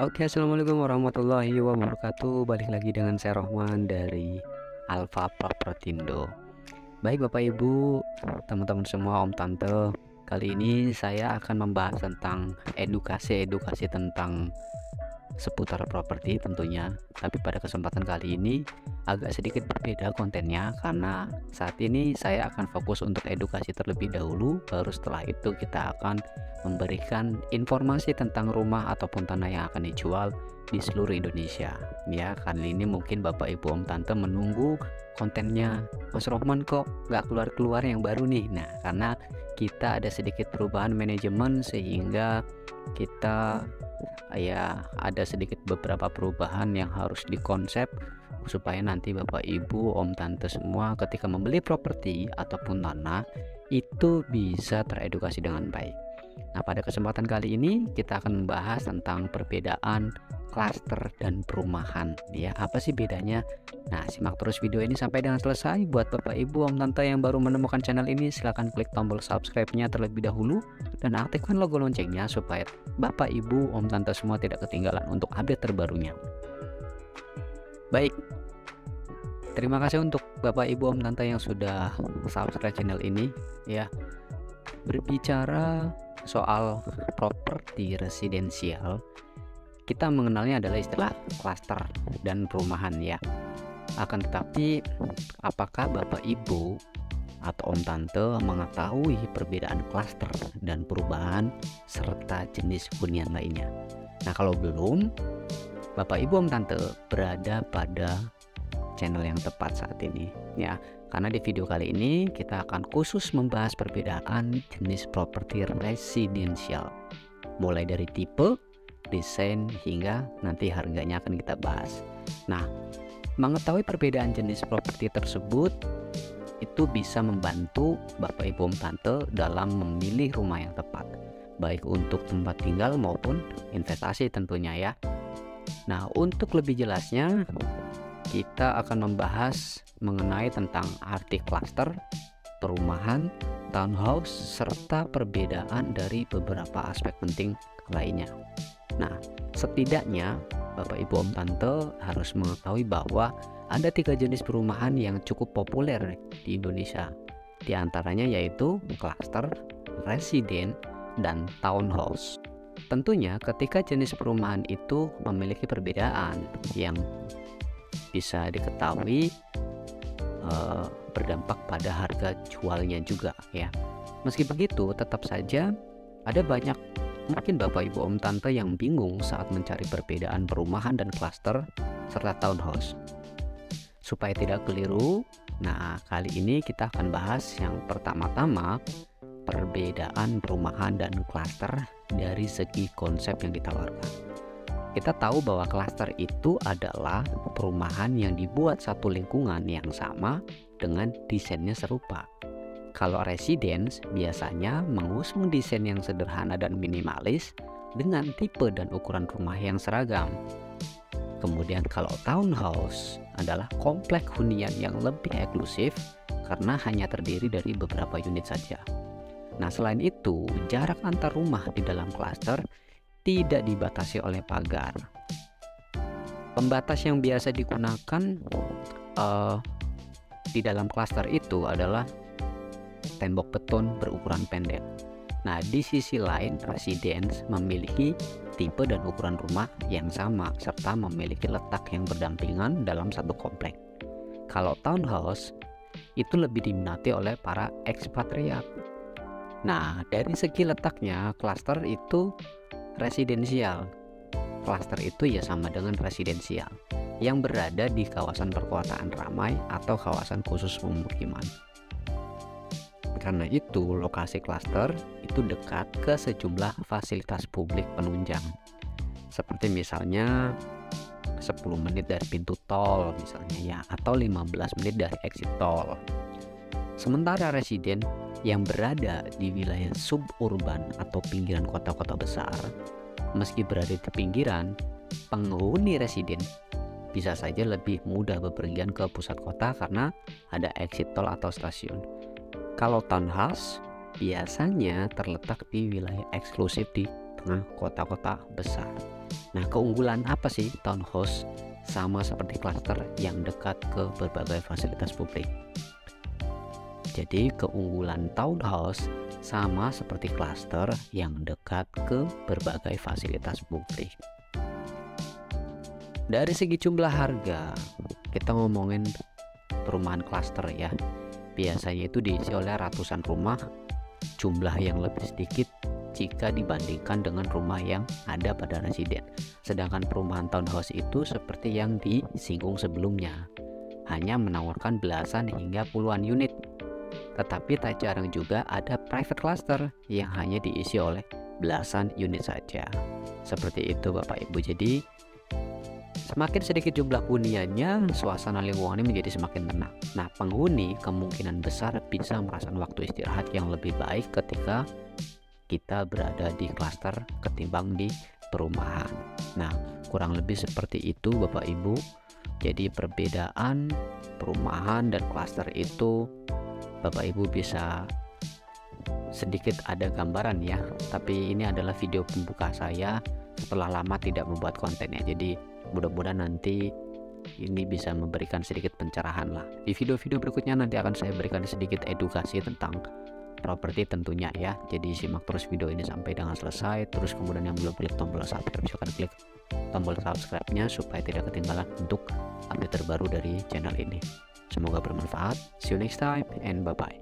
Oke, assalamualaikum warahmatullahi wabarakatuh. Balik lagi dengan saya Rohman dari Alfa Propertindo. Baik Bapak Ibu, teman-teman semua, Om Tante. Kali ini saya akan membahas tentang edukasi tentang seputar properti tentunya. Tapi pada kesempatan kali ini agak sedikit berbeda kontennya, karena saat ini saya akan fokus untuk edukasi terlebih dahulu, baru setelah itu kita akan memberikan informasi tentang rumah ataupun tanah yang akan dijual di seluruh Indonesia. Ya, kali ini mungkin Bapak Ibu Om Tante menunggu kontennya, Mas Rohman kok nggak keluar-keluar yang baru nih. Nah, karena kita ada sedikit perubahan manajemen sehingga kita ada sedikit beberapa perubahan yang harus dikonsep supaya nanti Bapak Ibu Om Tante semua ketika membeli properti ataupun tanah itu bisa teredukasi dengan baik. Nah, pada kesempatan kali ini kita akan membahas tentang perbedaan klaster dan perumahan. Ya, apa sih bedanya? Nah, simak terus video ini sampai dengan selesai. Buat Bapak Ibu Om Tante yang baru menemukan channel ini, silahkan klik tombol subscribe-nya terlebih dahulu dan aktifkan logo loncengnya supaya Bapak Ibu Om Tante semua tidak ketinggalan untuk update terbarunya. Baik, terima kasih untuk Bapak Ibu Om Tante yang sudah subscribe channel ini. Ya, berbicara soal properti residensial, kita mengenalnya adalah istilah klaster dan perumahan ya. Akan tetapi, apakah Bapak Ibu atau Om Tante mengetahui perbedaan klaster dan perubahan serta jenis hunian lainnya? Nah, kalau belum, Bapak Ibu Om Tante berada pada channel yang tepat saat ini ya. Karena di video kali ini kita akan khusus membahas perbedaan jenis properti residensial, mulai dari tipe, desain, hingga nanti harganya akan kita bahas. Nah, mengetahui perbedaan jenis properti tersebut itu bisa membantu Bapak Ibu Om Tante dalam memilih rumah yang tepat, baik untuk tempat tinggal maupun investasi tentunya ya. Nah, untuk lebih jelasnya kita akan membahas mengenai tentang arti klaster, perumahan, townhouse, serta perbedaan dari beberapa aspek penting lainnya. Nah, setidaknya Bapak Ibu Om Tante harus mengetahui bahwa ada 3 jenis perumahan yang cukup populer di Indonesia. Di antaranya yaitu klaster, residen, dan townhouse. Tentunya ketika jenis perumahan itu memiliki perbedaan yang bisa diketahui berdampak pada harga jualnya juga ya. Meski begitu, tetap saja ada banyak mungkin Bapak Ibu Om Tante yang bingung saat mencari perbedaan perumahan dan klaster serta townhouse. Supaya tidak keliru, nah kali ini kita akan bahas yang pertama-tama perbedaan perumahan dan klaster dari segi konsep yang ditawarkan. Kita tahu bahwa klaster itu adalah perumahan yang dibuat satu lingkungan yang sama dengan desainnya serupa. Kalau residence biasanya mengusung desain yang sederhana dan minimalis dengan tipe dan ukuran rumah yang seragam. Kemudian kalau townhouse adalah kompleks hunian yang lebih eksklusif karena hanya terdiri dari beberapa unit saja. Nah, selain itu, jarak antar rumah di dalam klaster tidak dibatasi oleh pagar. Pembatas yang biasa digunakan di dalam klaster itu adalah tembok beton berukuran pendek. Nah, di sisi lain, residence memiliki tipe dan ukuran rumah yang sama serta memiliki letak yang berdampingan dalam satu komplek. Kalau townhouse itu lebih diminati oleh para ekspatriat. Nah, dari segi letaknya, klaster itu residensial. Klaster itu ya sama dengan residensial yang berada di kawasan perkotaan ramai atau kawasan khusus pemukiman. Karena itu, lokasi klaster itu dekat ke sejumlah fasilitas publik penunjang. Seperti misalnya 10 menit dari pintu tol misalnya ya, atau 15 menit dari exit tol. Sementara residen yang berada di wilayah suburban atau pinggiran kota-kota besar, meski berada di pinggiran, penghuni residen bisa saja lebih mudah bepergian ke pusat kota karena ada exit tol atau stasiun. Kalau townhouse biasanya terletak di wilayah eksklusif di tengah kota-kota besar. Nah, keunggulan apa sih townhouse sama seperti klaster yang dekat ke berbagai fasilitas publik? Jadi keunggulan townhouse sama seperti klaster yang dekat ke berbagai fasilitas publik. Dari segi jumlah harga, kita ngomongin perumahan klaster ya. Biasanya itu diisi oleh ratusan rumah, jumlah yang lebih sedikit jika dibandingkan dengan rumah yang ada pada residen. Sedangkan perumahan townhouse itu seperti yang disinggung sebelumnya, hanya menawarkan belasan hingga puluhan unit. Tetapi tak jarang juga ada private cluster yang hanya diisi oleh belasan unit saja. Seperti itu Bapak Ibu. Jadi semakin sedikit jumlah huniannya, suasana lingkungannya menjadi semakin tenang. Nah, penghuni kemungkinan besar bisa merasakan waktu istirahat yang lebih baik ketika kita berada di klaster ketimbang di perumahan. Nah, kurang lebih seperti itu Bapak Ibu. Jadi perbedaan perumahan dan klaster itu Bapak Ibu bisa sedikit ada gambaran ya. Tapi ini adalah video pembuka saya setelah lama tidak membuat kontennya. Jadi mudah-mudahan nanti ini bisa memberikan sedikit pencerahan lah. Di video-video berikutnya nanti akan saya berikan sedikit edukasi tentang properti tentunya ya. Jadi simak terus video ini sampai dengan selesai. Terus kemudian yang belum klik tombol subscribe, silahkan klik tombol subscribe-nya supaya tidak ketinggalan untuk update terbaru dari channel ini. Semoga bermanfaat. See you next time and bye bye.